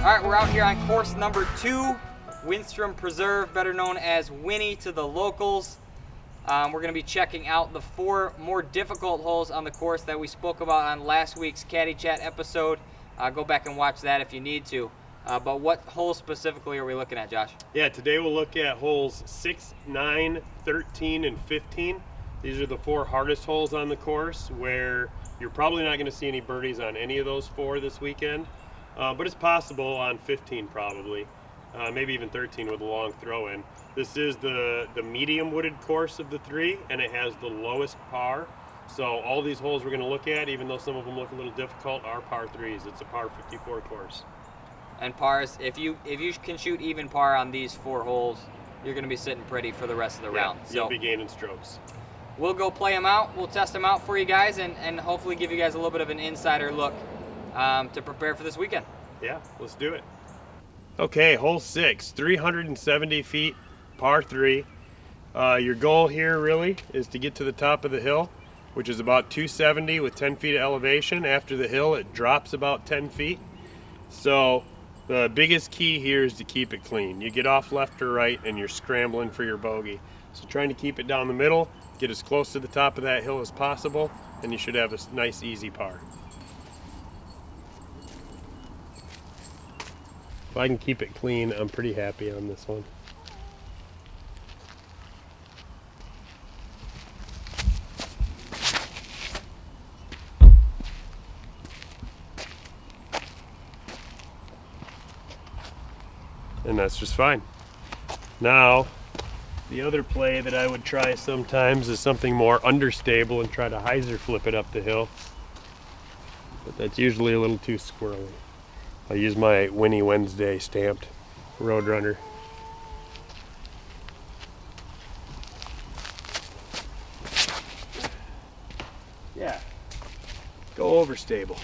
All right, we're out here on course number 2, Winstrom Preserve, better known as Winnie to the locals. We're going to be checking out the 4 more difficult holes on the course that we spoke about on last week's Caddy Chat episode. Go back and watch that if you need to. But what holes specifically are we looking at, Josh? Yeah, today we'll look at holes 6, 9, 13, and 15. These are the 4 hardest holes on the course where you're probably not going to see any birdies on any of those 4 this weekend. But it's possible on 15 probably, maybe even 13 with a long throw in. This is the medium wooded course of the 3, and it has the lowest par. So all these holes we're going to look at, even though some of them look a little difficult, are par 3s. It's a par 54 course. And pars, if you can shoot even par on these 4 holes, you're going to be sitting pretty for the rest of the round. So you'll be gaining strokes. We'll go play them out. We'll test them out for you guys and hopefully give you guys a little bit of an insider look to prepare for this weekend. Yeah, let's do it. Okay, hole 6, 370 feet, par 3. Your goal here really is to get to the top of the hill, which is about 270 with 10 feet of elevation. After the hill, it drops about 10 feet. So the biggest key here is to keep it clean. You get off left or right and you're scrambling for your bogey. So trying to keep it down the middle, get as close to the top of that hill as possible, and you should have a nice easy par. If I can keep it clean, I'm pretty happy on this one. And that's just fine. Now, the other play that I would try sometimes is something more understable and try to hyzer flip it up the hill. But that's usually a little too squirrely. I'll use my Winnie Wednesday stamped Roadrunner. Yeah, go overstable.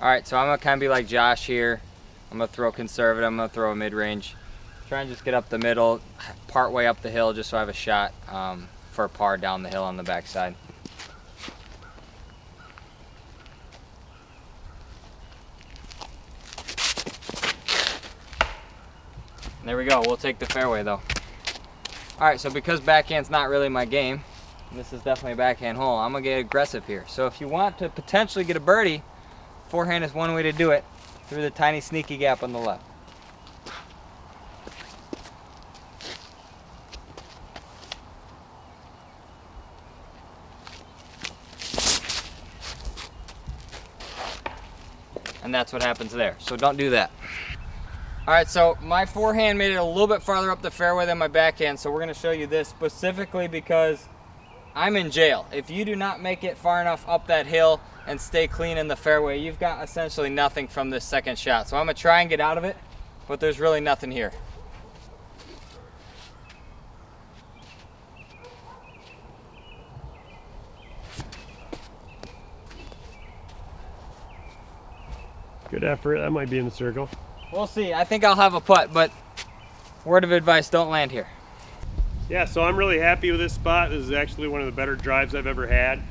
All right, so I'm gonna kind of be like Josh here. I'm gonna throw conservative, I'm gonna throw a mid-range. Try and just get up the middle, part way up the hill just so I have a shot for a par down the hill on the backside. There we go, we'll take the fairway though. All right, so because backhand's not really my game, this is definitely a backhand hole, I'm gonna get aggressive here. So if you want to potentially get a birdie, forehand is one way to do it, through the tiny sneaky gap on the left. And that's what happens there, so don't do that. All right, so my forehand made it a little bit farther up the fairway than my backhand, so we're gonna show you this specifically because I'm in jail. If you do not make it far enough up that hill and stay clean in the fairway, you've got essentially nothing from this second shot. So I'm gonna try and get out of it, but there's really nothing here. Good effort, that might be in the circle. We'll see, I think I'll have a putt, but word of advice, don't land here. Yeah, so I'm really happy with this spot. This is actually one of the better drives I've ever had.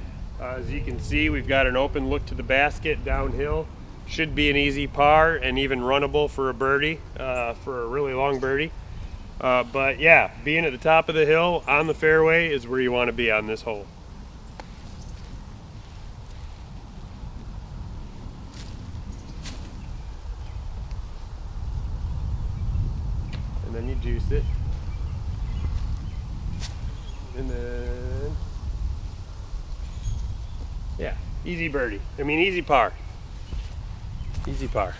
As you can see, we've got an open look to the basket downhill. Should be an easy par and even runnable for a birdie, for a really long birdie. But yeah, being at the top of the hill on the fairway is where you want to be on this hole. And then you juice it. And then, yeah, easy birdie. I mean, easy par. Easy par.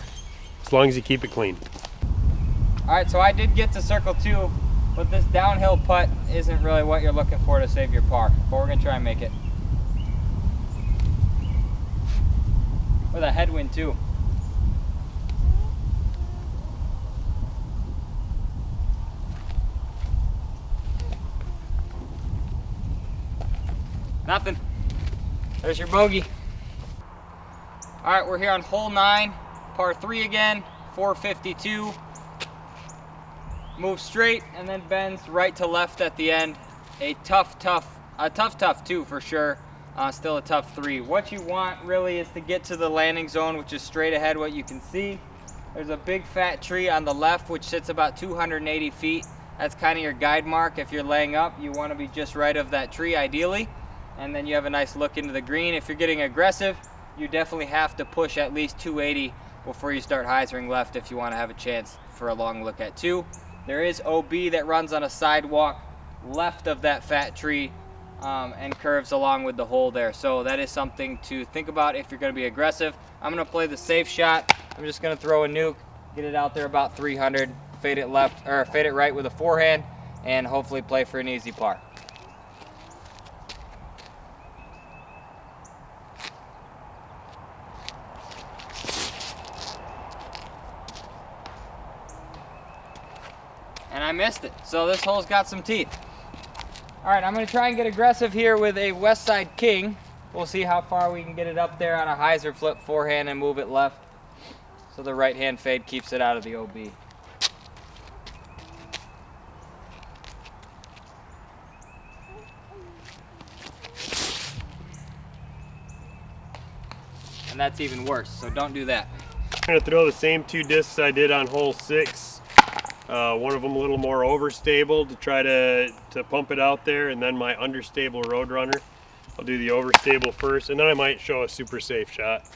As long as you keep it clean. All right, so I did get to circle 2, but this downhill putt isn't really what you're looking for to save your par, but we're gonna try and make it. With a headwind too. Nothing. There's your bogey. All right, we're here on hole 9, par 3 again, 452. Moves straight and then bends right to left at the end. A tough 2 for sure. Still a tough 3. What you want really is to get to the landing zone, which is straight ahead what you can see. There's a big fat tree on the left which sits about 280 feet. That's kind of your guide mark. If you're laying up, you want to be just right of that tree ideally. And then you have a nice look into the green. If you're getting aggressive, you definitely have to push at least 280 before you start hyzering left if you want to have a chance for a long look at 2. There is OB that runs on a sidewalk left of that fat tree and curves along with the hole there. So that is something to think about if you're going to be aggressive. I'm going to play the safe shot. I'm just going to throw a nuke, get it out there about 300, fade it left or fade it right with a forehand, and hopefully play for an easy par. And I missed it. So this hole's got some teeth. All right, I'm gonna try and get aggressive here with a West Side King. We'll see how far we can get it up there on a hyzer flip forehand and move it left. So the right hand fade keeps it out of the OB. And that's even worse, so don't do that. I'm gonna throw the same 2 discs I did on hole 6. One of them a little more overstable to try to pump it out there, and then my understable Roadrunner. I'll do the overstable first, and then I might show a super safe shot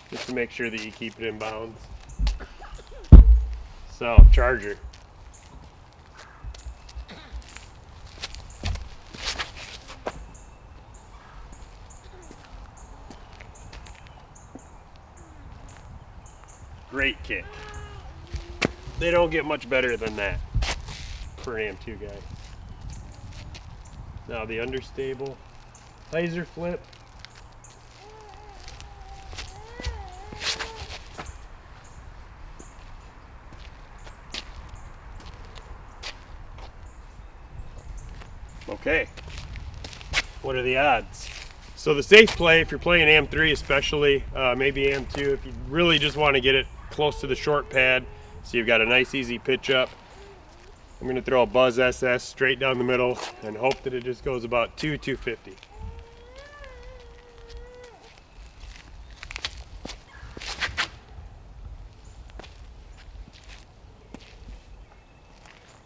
just to make sure that you keep it in bounds. So, Charger. Great kick. They don't get much better than that for an AM2 guy. Now the understable hyzer flip. Okay, what are the odds? So the safe play, if you're playing AM3 especially, maybe AM2, if you really just want to get it close to the short pad, so you've got a nice easy pitch up. I'm going to throw a Buzz SS straight down the middle and hope that it just goes about 250.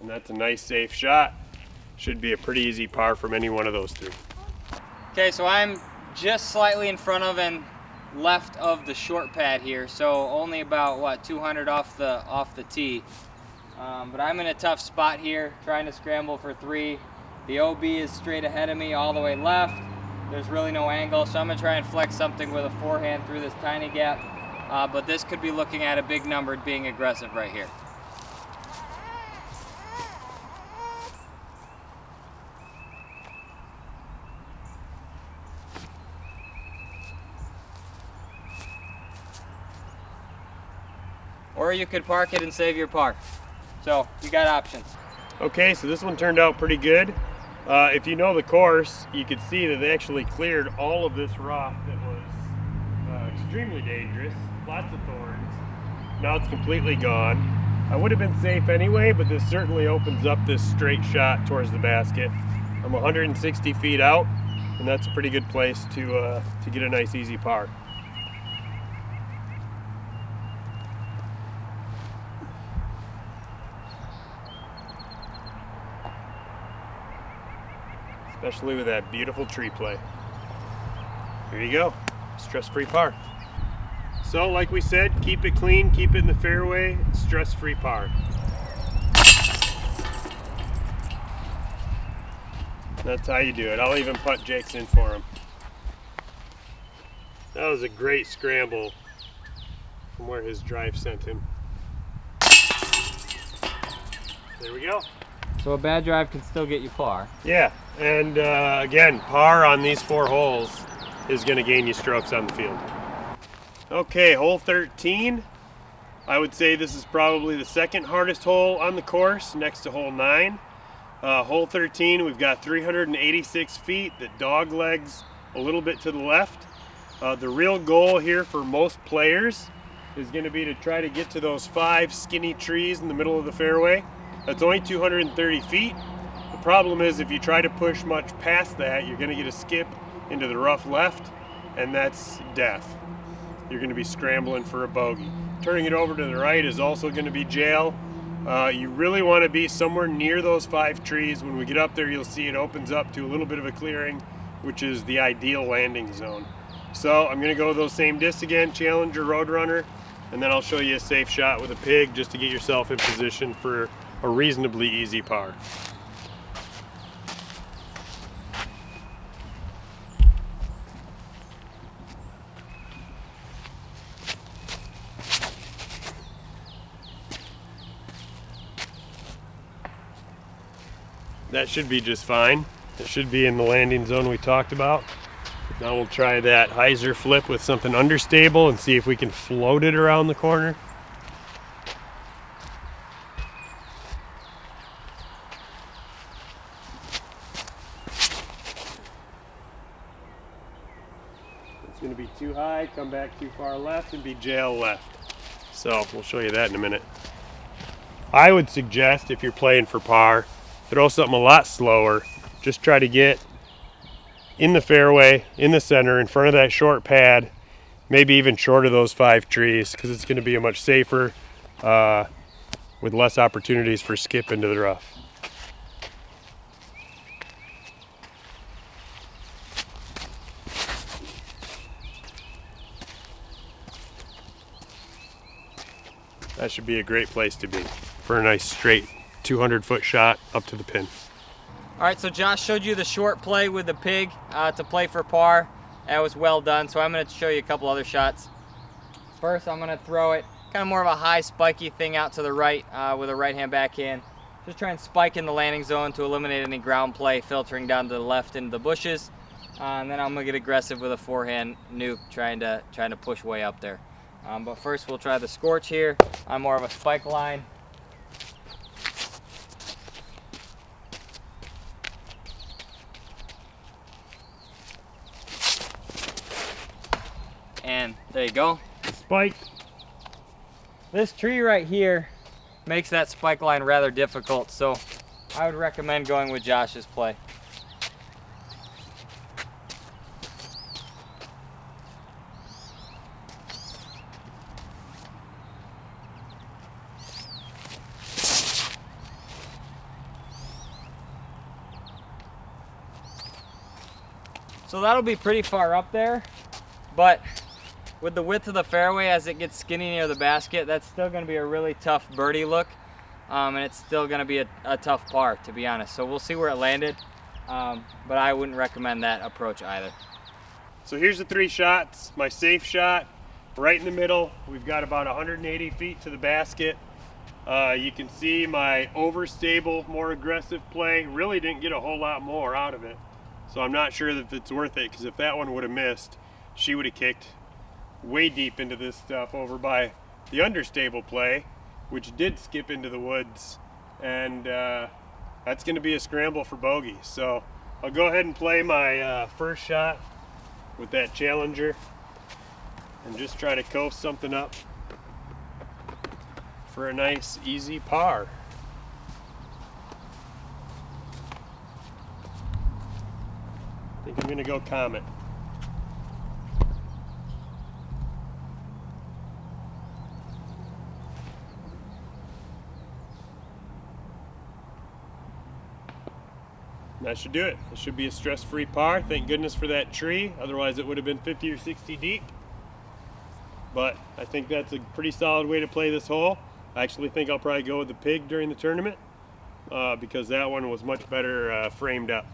And that's a nice safe shot. Should be a pretty easy par from any one of those 3. Okay, so I'm just slightly in front of and left of the short pad here, so only about what 200 off the tee. But I'm in a tough spot here, trying to scramble for 3. The OB is straight ahead of me all the way left. There's really no angle, so I'm gonna try and flex something with a forehand through this tiny gap. But this could be looking at a big number being aggressive right here. Or you could park it and save your par. So you got options. Okay, so this one turned out pretty good. If you know the course, you could see that they actually cleared all of this rock that was extremely dangerous, lots of thorns. Now it's completely gone. I would have been safe anyway, but this certainly opens up this straight shot towards the basket. I'm 160 feet out, and that's a pretty good place to get a nice easy par. Especially with that beautiful tree play. Here you go, stress-free par. So like we said, keep it clean, keep it in the fairway, stress-free par. That's how you do it. I'll even putt Jake's in for him. That was a great scramble from where his drive sent him. There we go. So a bad drive can still get you par. Yeah, and again, par on these 4 holes is going to gain you strokes on the field. Okay, hole 13. I would say this is probably the 2nd hardest hole on the course, next to hole 9. Hole 13, we've got 386 feet that dog legs a little bit to the left. The real goal here for most players is going to be to try to get to those 5 skinny trees in the middle of the fairway. That's only 230 feet. The problem is if you try to push much past that, you're going to get a skip into the rough left, and that's death. You're going to be scrambling for a bogey. turning it over to the right is also going to be jail. You really want to be somewhere near those 5 trees. When we get up there, you'll see it opens up to a little bit of a clearing, which is the ideal landing zone. So I'm going to go those same discs again, Challenger, Roadrunner, and then I'll show you a safe shot with a pig just to get yourself in position for a reasonably easy par. That should be just fine. It should be in the landing zone we talked about. Now we'll try that hyzer flip with something understable and see if we can float it around the corner. It's going to be too high, come back too far left, and be jail left. So we'll show you that in a minute. I would suggest, if you're playing for par, throw something a lot slower. Just try to get in the fairway, in the center, in front of that short pad, maybe even short of those 5 trees, because it's going to be a much safer, with less opportunities for skip into the rough. That should be a great place to be for a nice straight 200-foot shot up to the pin. All right, so Josh showed you the short play with the pig to play for par. That was well done, so I'm going to show you a couple other shots. First, I'm going to throw it kind of more of a high spiky thing out to the right with a right-hand backhand. Just try and spike in the landing zone to eliminate any ground play filtering down to the left into the bushes. And then I'm going to get aggressive with a forehand nuke, trying to push way up there. But first, we'll try the scorch here on more of a spike line. And there you go. Spike. This tree right here makes that spike line rather difficult, so I would recommend going with Josh's play. So that'll be pretty far up there, but with the width of the fairway as it gets skinny near the basket, that's still going to be a really tough birdie look, and it's still going to be a tough par, to be honest. So we'll see where it landed, but I wouldn't recommend that approach either. So here's the 3 shots. My safe shot right in the middle. We've got about 180 feet to the basket. You can see my overstable, more aggressive play really didn't get a whole lot more out of it. So I'm not sure that it's worth it, because if that one would have missed, she would have kicked way deep into this stuff over by the understable play, which did skip into the woods, and that's going to be a scramble for bogey. So I'll go ahead and play my first shot with that Challenger and just try to coast something up for a nice easy par. I think I'm going to go Comet. That should do it. It should be a stress-free par. Thank goodness for that tree. Otherwise it would have been 50 or 60 deep. But I think that's a pretty solid way to play this hole. I actually think I'll probably go with the pig during the tournament because that one was much better framed up,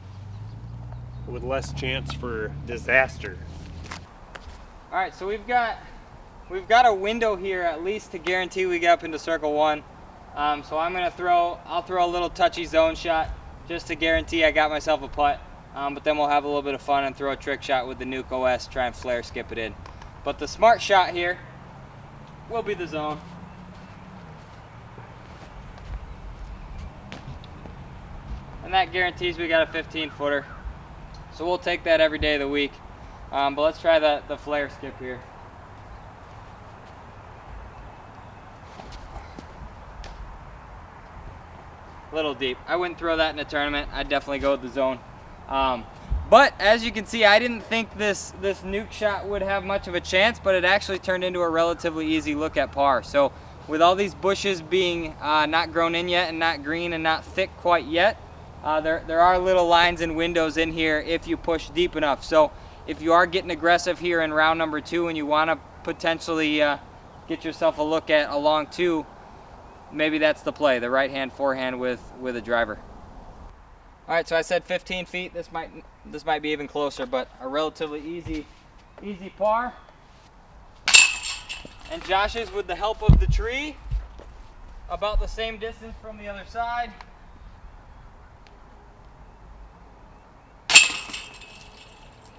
with less chance for disaster. All right, so we've got a window here at least to guarantee we get up into circle 1. So I'll throw a little touchy zone shot just to guarantee I got myself a putt. But then we'll have a little bit of fun and throw a trick shot with the Nuke OS, try and flare skip it in. But the smart shot here will be the zone. And that guarantees we got a 15-footer. So we'll take that every day of the week. But let's try the flare skip here. A little deep. I wouldn't throw that in a tournament. I'd definitely go with the zone. But as you can see, I didn't think this nuke shot would have much of a chance, but it actually turned into a relatively easy look at par. So with all these bushes being not grown in yet and not green and not thick quite yet, there are little lines and windows in here if you push deep enough. So if you are getting aggressive here in round number 2 and you want to potentially get yourself a look at a long 2, maybe that's the play, the right hand forehand with a driver. All right, so I said 15 feet. This might be even closer, but a relatively easy par. And Josh is, with the help of the tree, about the same distance from the other side.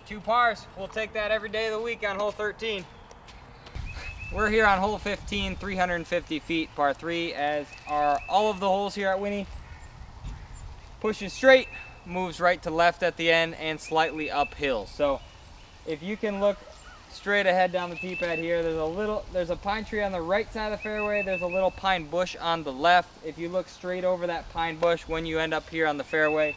Two pars. We'll take that every day of the week on hole 13. We're here on hole 15, 350 feet, par 3, as are all of the holes here at Winnie. Pushes straight, moves right to left at the end, and slightly uphill. So if you can look straight ahead down the tee pad here, there's a pine tree on the right side of the fairway, there's a little pine bush on the left. If you look straight over that pine bush when you end up here on the fairway,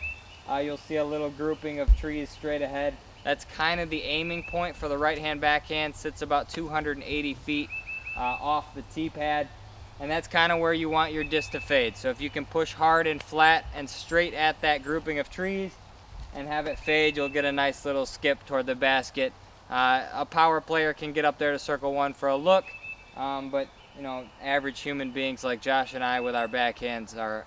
you'll see a little grouping of trees straight ahead. That's kind of the aiming point for the right hand backhand. Sits about 280 feet off the tee pad. And that's kind of where you want your disc to fade. So if you can push hard and flat and straight at that grouping of trees and have it fade, you'll get a nice little skip toward the basket. A power player can get up there to circle 1 for a look, but you know, average human beings like Josh and I with our backhands are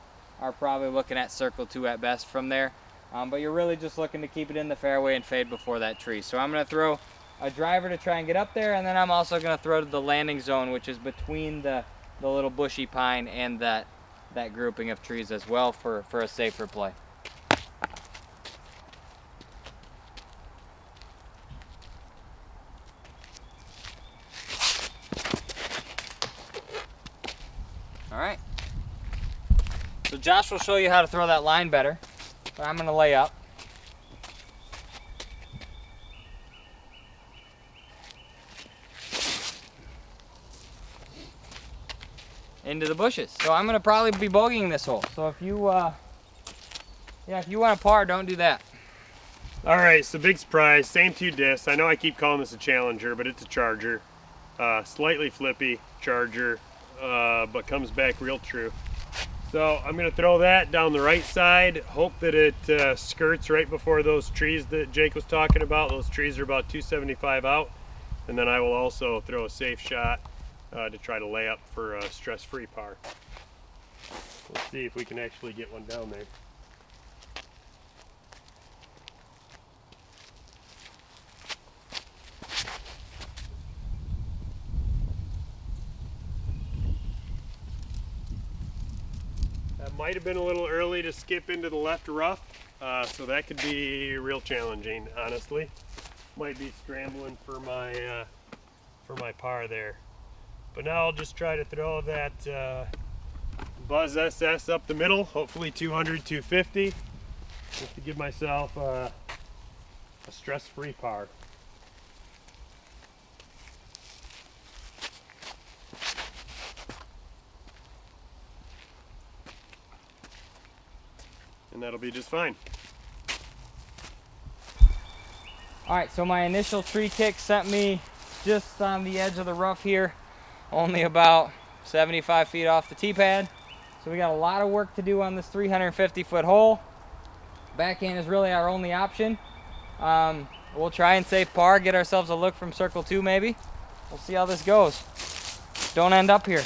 probably looking at circle 2 at best from there. But you're really just looking to keep it in the fairway and fade before that tree. So I'm going to throw a driver to try and get up there, and then I'm also going to throw to the landing zone, which is between the little bushy pine and that grouping of trees as well for a safer play. All right. So Josh will show you how to throw that line better, but I'm going to lay up. Into the bushes. So I'm gonna probably be bogeying this hole. So if you want a par, don't do that. All right, so big surprise, same 2 discs. I know I keep calling this a Challenger, but it's a Charger. Slightly flippy Charger, but comes back real true. So I'm gonna throw that down the right side, hope that it skirts right before those trees that Jake was talking about. Those trees are about 275 out. And then I will also throw a safe shot to try to lay up for a stress-free par. Let's see if we can actually get one down there. That might have been a little early to skip into the left rough, so that could be real challenging, honestly. Might be scrambling for my par there. But now I'll just try to throw that Buzz SS up the middle, hopefully 200, 250, just to give myself a stress-free par. And that'll be just fine. All right, so my initial tree kick sent me just on the edge of the rough here, only about 75 feet off the tee pad. So we got a lot of work to do on this 350-foot hole. Backhand is really our only option. We'll try and save par, get ourselves a look from circle 2 maybe. We'll see how this goes. Don't end up here.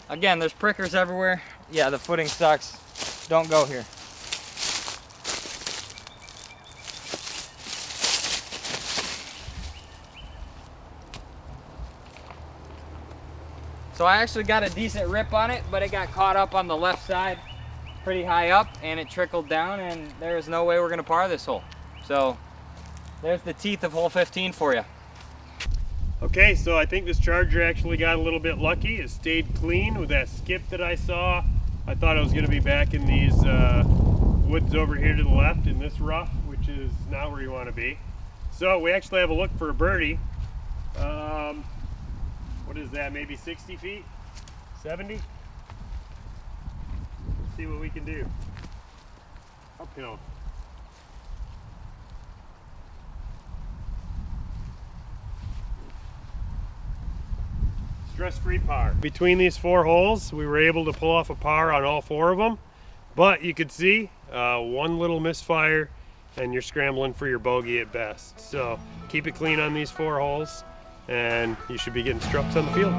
Again, there's prickers everywhere. Yeah, the footing sucks. Don't go here. So I actually got a decent rip on it, but it got caught up on the left side pretty high up and it trickled down, and there is no way we're gonna par this hole. So there's the teeth of hole 15 for you. Okay, so I think this Charger actually got a little bit lucky. It stayed clean with that skip that I saw. I thought I was gonna be back in these woods over here to the left in this rough, which is not where you wanna be. So we actually have a look for a birdie. What is that, maybe 60 feet? 70? see what we can do. Uphill. Stress-free par. Between these 4 holes, we were able to pull off a par on all 4 of them, but you could see one little misfire and you're scrambling for your bogey at best. So keep it clean on these 4 holes and you should be getting strokes on the field.